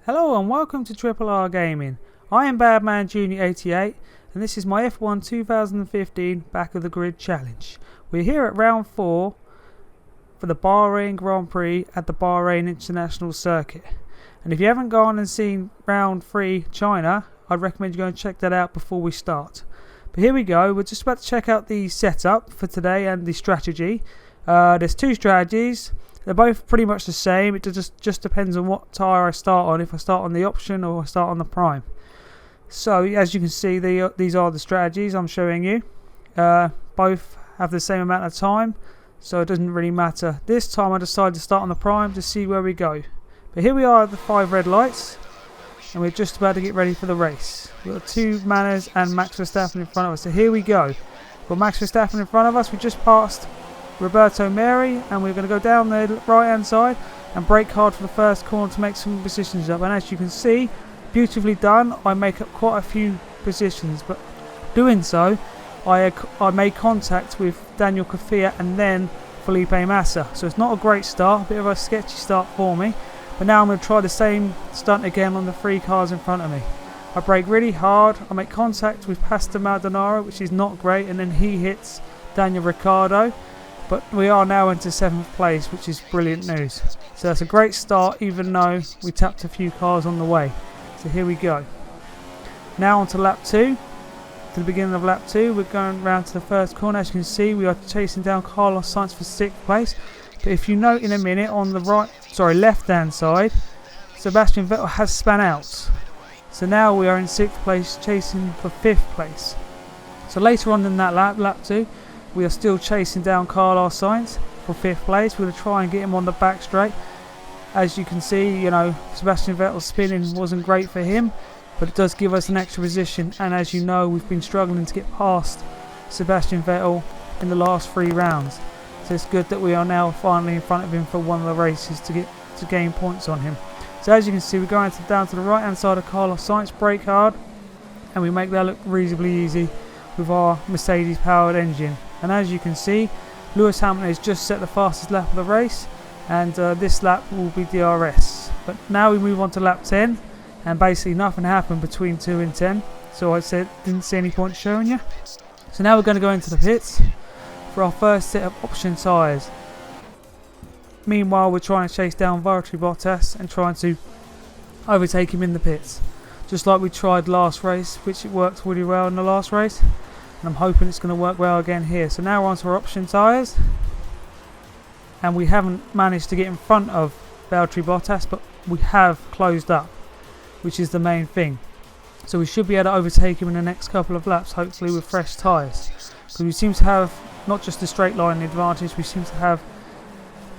Hello and welcome to Triple R Gaming. I am Badman Junior 88 and this is my F1 2015 Back of the Grid Challenge. We're here at round 4 for the Bahrain Grand Prix at the Bahrain International Circuit. And if you haven't gone and seen round 3 China, I'd recommend you go and check that out before we start. But here we go, we're just about to check out the setup for today and the strategy. There's 2 strategies. They're both pretty much the same. It just depends on what tyre I start on, if I start on the option or I start on the prime. So as you can see, these are the strategies I'm showing you. Both have the same amount of time, so it doesn't really matter. This time I decided to start on the prime to see where we go. But here we are at the 5 red lights, and we're just about to get ready for the race. We've got 2 Manners and Max Verstappen in front of us. So here we go. We've got Max Verstappen in front of us. We just passed Roberto Meri, and we're going to go down the right hand side and brake hard for the first corner to make some positions up. And as you can see, beautifully done. I make up quite a few positions, but doing so I made contact with Daniel Kvyat and then Felipe Massa, so it's not a great start, a bit of a sketchy start for me. But now I'm going to try the same stunt again on the 3 cars in front of me. I brake really hard, I make contact with Pastor Maldonado, which is not great, and then he hits Daniel Ricciardo. But we are now into 7th place, which is brilliant news. So that's a great start, even though we tapped a few cars on the way. So here we go. Now on to lap 2. To the beginning of lap 2, we're going round to the first corner. As you can see, we are chasing down Carlos Sainz for 6th place. But if you note in a minute, on the left-hand side, Sebastian Vettel has spun out. So now we are in 6th place, chasing for 5th place. So later on in that lap 2, we are still chasing down Carlos Sainz for 5th place. We're going to try and get him on the back straight. As you can see, Sebastian Vettel's spinning wasn't great for him, but it does give us an extra position. And as you know, we've been struggling to get past Sebastian Vettel in the last 3 rounds. So it's good that we are now finally in front of him for one of the races to gain points on him. So as you can see, we're going down to the right hand side of Carlos Sainz, brake hard, and we make that look reasonably easy with our Mercedes powered engine. And as you can see, Lewis Hamilton has just set the fastest lap of the race, and this lap will be DRS. But now we move on to lap 10, and basically nothing happened between 2 and 10, so I didn't see any point showing you. So now we're going to go into the pits for our first set of option tyres. Meanwhile, we're trying to chase down Valtteri Bottas and trying to overtake him in the pits, just like we tried last race, which it worked really well in the last race. And I'm hoping it's going to work well again here. So now we're on to our option tyres, and we haven't managed to get in front of Valtteri Bottas, but we have closed up, which is the main thing. So we should be able to overtake him in the next couple of laps, hopefully with fresh tyres, because we seem to have not just the straight line advantage, we seem to have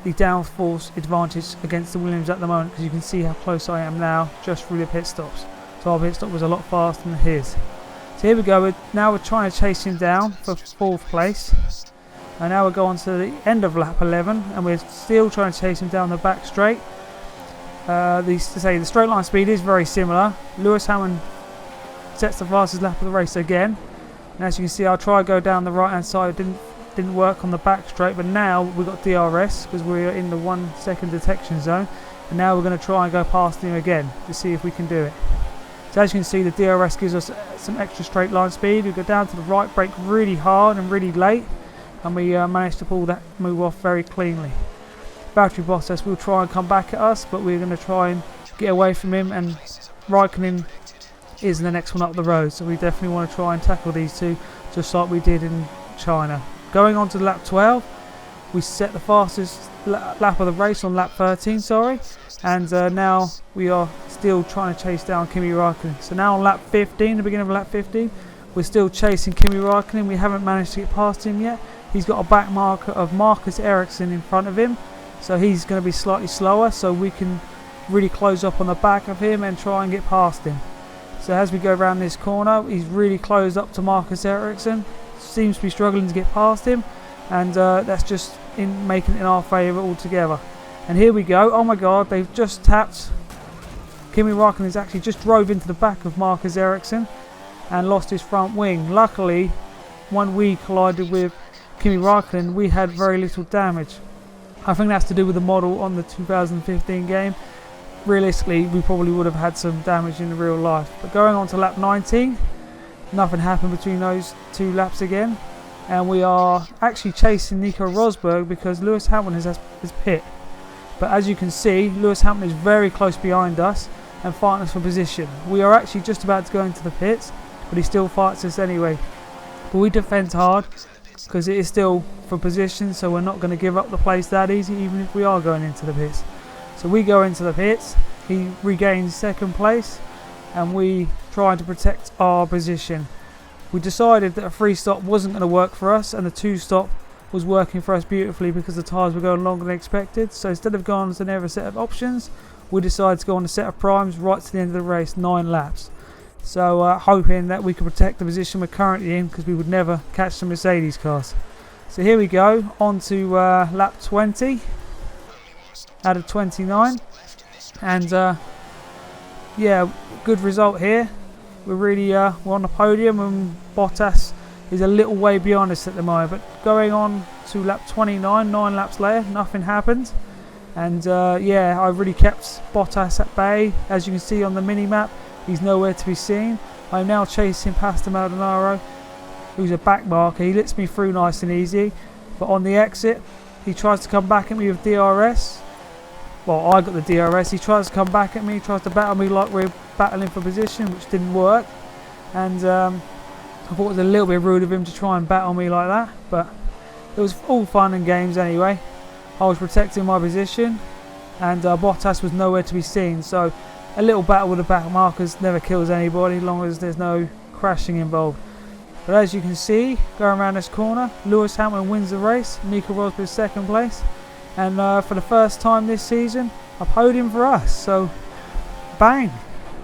the downforce advantage against the Williams at the moment, because you can see how close I am now just through the pit stops. So our pit stop was a lot faster than his. So here we go, now we're trying to chase him down for 4th place. And now we'll go on to the end of lap 11, and we're still trying to chase him down the back straight. The straight line speed is very similar. Lewis Hamilton sets the fastest lap of the race again. And as you can see, I'll try to go down the right hand side. It didn't work on the back straight, but now we've got DRS because we're in the 1 second detection zone. And now we're going to try and go past him again to see if we can do it. So as you can see, the DRS gives us some extra straight line speed. We go down to the right, brake really hard and really late, and we managed to pull that move off very cleanly. Valtteri Bottas will try and come back at us, but we're going to try and get away from him, and Raikkonen is the next one up the road, so we definitely want to try and tackle these two just like we did in China. Going on to lap 12, we set the fastest lap of the race on lap 13, and now we are still trying to chase down Kimi Raikkonen. So now on lap 15, the beginning of lap 15, we're still chasing Kimi Raikkonen. We haven't managed to get past him yet. He's got a back marker of Marcus Ericsson in front of him, so he's going to be slightly slower, so we can really close up on the back of him and try and get past him. So as we go around this corner, he's really closed up to Marcus Ericsson, seems to be struggling to get past him, and that's just making it in our favour altogether. And here we go. Oh my god, they've just tapped. Kimi Raikkonen has actually just drove into the back of Marcus Ericsson and lost his front wing. Luckily, when we collided with Kimi Raikkonen, we had very little damage. I think that's to do with the model on the 2015 game. realistically we probably would have had some damage in real life. But going on to lap 19, nothing happened between those 2 laps again, and we are actually chasing Nico Rosberg because Lewis Hamilton has pit. But as you can see, Lewis Hamilton is very close behind us and fighting us for position. We are actually just about to go into the pits, but he still fights us anyway. But we defend hard because it is still for position, so we're not going to give up the place that easy, even if we are going into the pits. So we go into the pits, he regains 2nd place, and we try to protect our position. We decided that a 3-stop wasn't going to work for us, and the 2-stop was working for us beautifully because the tyres were going longer than expected. So instead of going on to another set of options, we decided to go on a set of primes right to the end of the race, 9 laps. So hoping that we could protect the position we're currently in, because we would never catch the Mercedes cars. So here we go, on to lap 20 out of 29, and yeah, good result here. We're really we're on the podium, and Bottas is a little way behind us at the moment. But going on to lap 29, 9 laps later, nothing happened. And yeah, I really kept Bottas at bay. As you can see on the mini-map, he's nowhere to be seen. I'm now chasing past Maldonado, who's a back marker. He lets me through nice and easy. But on the exit, he tries to come back at me with DRS. Well, I got the DRS. He tries to come back at me, tries to battle me like we're battling for position, which didn't work. And I thought it was a little bit rude of him to try and battle me like that. But it was all fun and games anyway. I was protecting my position, and Bottas was nowhere to be seen. So a little battle with the back markers never kills anybody, as long as there's no crashing involved. But as you can see, going around this corner, Lewis Hamilton wins the race. Nico Rosberg 2nd place, and for the first time this season, a podium for us. So bang,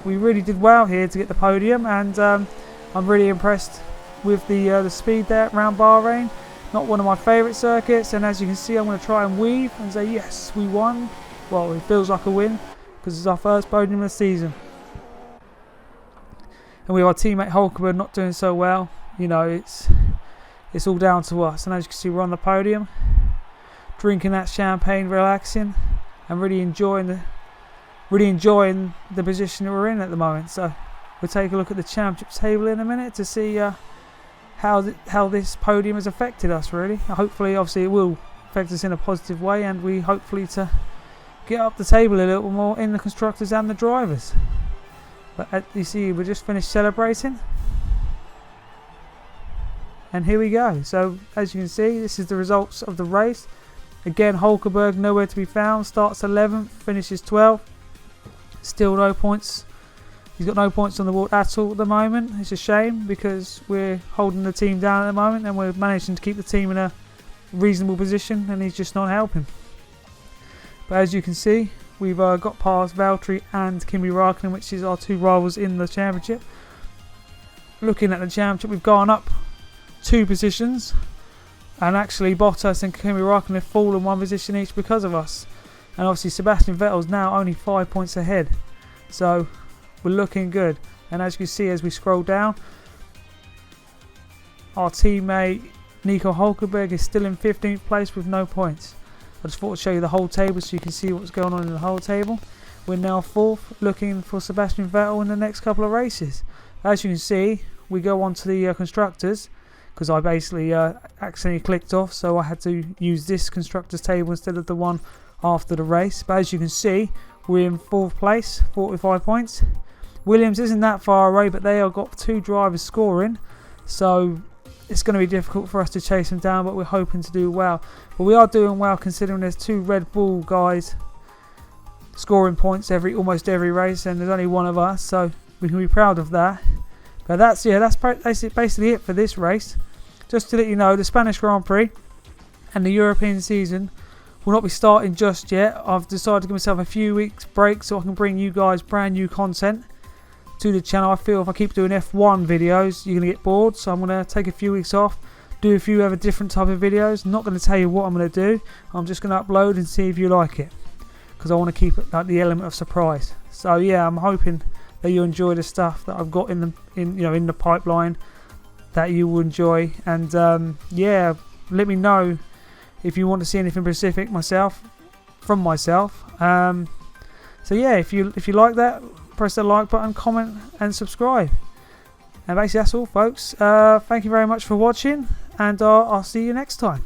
we really did well here to get the podium, and I'm really impressed with the speed there around Bahrain. Not one of my favourite circuits, and as you can see, I'm going to try and weave and say yes, we won. Well, it feels like a win because it's our first podium of the season. And with our teammate Hulkenberg not doing so well, you know, it's all down to us. And as you can see, we're on the podium, drinking that champagne, relaxing, and really enjoying the position that we're in at the moment. So we'll take a look at the championship table in a minute to see how this podium has affected us, really. Hopefully, obviously, it will affect us in a positive way, and we hopefully to get up the table a little more in the constructors and the drivers. But you see, we just finished celebrating, and here we go. So as you can see, this is the results of the race. Again, Hulkenberg nowhere to be found. Starts 11th, finishes 12th. Still no points. He's got no points on the board at all at the moment. It's a shame because we're holding the team down at the moment, and we're managing to keep the team in a reasonable position, and he's just not helping. But as you can see, we've got past Valtteri and Kimi Räikkönen, which is our 2 rivals in the championship. Looking at the championship, we've gone up 2 positions, and actually Bottas and Kimi Räikkönen have fallen 1 position each because of us. And obviously Sebastian Vettel's now only 5 points ahead. So we're looking good. And as you can see, as we scroll down, our teammate Nico Hulkenberg is still in 15th place with no points. I just thought to show you the whole table so you can see what's going on in the whole table. We're now 4th, looking for Sebastian Vettel in the next couple of races. As you can see, we go on to the constructors, because I basically accidentally clicked off, so I had to use this constructors table instead of the one after the race. But as you can see, we're in 4th place, 45 points. Williams isn't that far away, but they have got 2 drivers scoring, so it's going to be difficult for us to chase them down, but we're hoping to do well. But we are doing well considering there's 2 Red Bull guys scoring points almost every race, and there's only 1 of us, so we can be proud of that. But that's basically it for this race. Just to let you know, the Spanish Grand Prix and the European season will not be starting just yet. I've decided to give myself a few weeks break so I can bring you guys brand new content to the channel. I feel if I keep doing F1 videos, you're going to get bored, so I'm going to take a few weeks off, do a few other different type of videos. I'm not going to tell you what I'm going to do. I'm just going to upload and see if you like it, because I want to keep it like the element of surprise. So yeah, I'm hoping that you enjoy the stuff that I've got in the pipeline, that you will enjoy. And yeah, let me know if you want to see anything specific from myself. So yeah, if you like that, press the like button, comment and subscribe. And basically that's all, folks. Thank you very much for watching, and I'll see you next time.